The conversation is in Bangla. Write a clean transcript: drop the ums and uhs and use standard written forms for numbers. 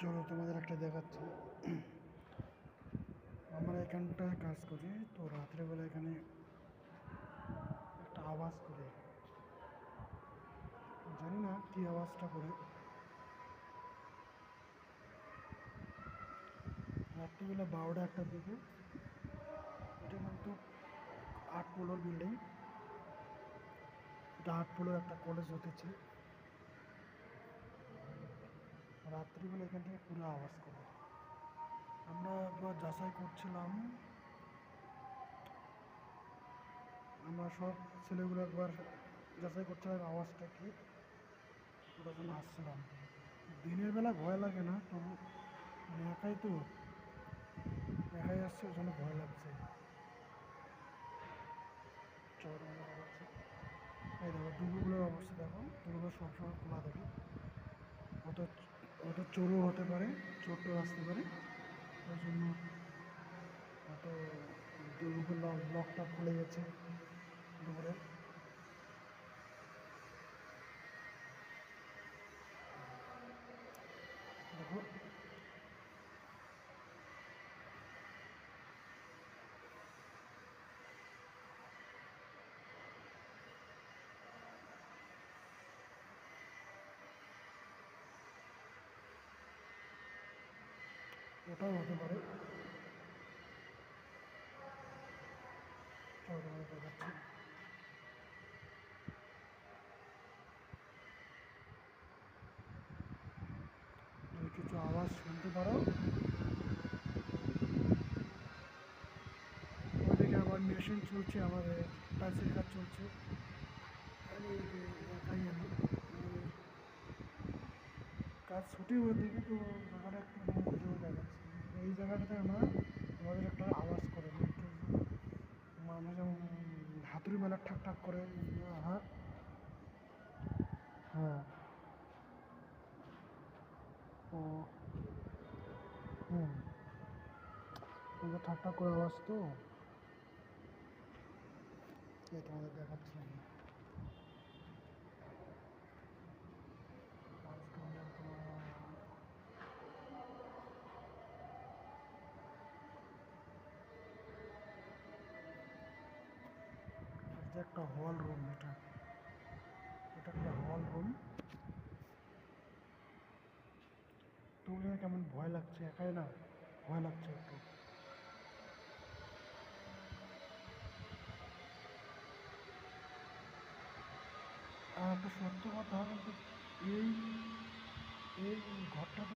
চলো তোমাদের একটা দেখাচ্ছি। আমরা এখানটায় কাজ করি, তো রাত্রেবেলা এখানে একটা আওয়াজ করে, জানি না কি আওয়াজটা করে। রাত্রিবেলা 12টা 1টার দিকে। এটা কিন্তু 8 ফ্লোর বিল্ডিং, এটা 8 ফ্লোর একটা কলেজ হতেছে। রাত্রিবেলা এখান থেকে পুরো আওয়াজ করে। আমরা একবার যাচাই করছিলাম, আমরা সব ছেলেগুলো একবার যাচাই করছিলাম আওয়াজটা কি, ওটার জন্য আসছিলাম। দিনের বেলা ভয় লাগে না, তবু মানে একাই তো, একাই আসছে, ওই জন্য ভয় লাগছে। চল আমরা দেখাচ্ছি। এই দেখো দুর্গগুলোর অবস্থা দেখো, দুর্গ সবসময় খোলা থাকে। অত অত চোরও হতে পারে, চোর টোর আসতে পারে, ওই জন্য হয়তো দুর্গের লকটা খুলে গেছে দুপুরে। দেখো ওটাও হতে পারে। চল তোমাদের দেখাচ্ছি। যদি কিছু আওয়াজ শুনতে পারো, ওইদিকে আবার মেশিন চলছে, আমাদের টাইলসের কাজ চলছে। আমি একাই আমি কাজ ছুটি ওইদিকে, তো জায়গাটা একটু ভিডিও দেখাচ্ছি। এই জায়গাটাতে আমরা আমাদের একটা আওয়াজ করে একটু, মানে যেমন হাতুড়ি মেলা ঠাক ঠাক করে। হ্যাঁ, হ্যাঁ। ও, হুম, ঠাক ঠাক করে আওয়াজ তো, এই তোমাদের দেখাচ্ছি আমি। আজকে আমরা যে একটা হল রুম, এটা এটা একটা হল রুম। তো কেমন ভয় লাগছে, একাই না, ভয় লাগছে একটু। আর একটা সত্য কথা, কিন্তু এই এই ঘরটা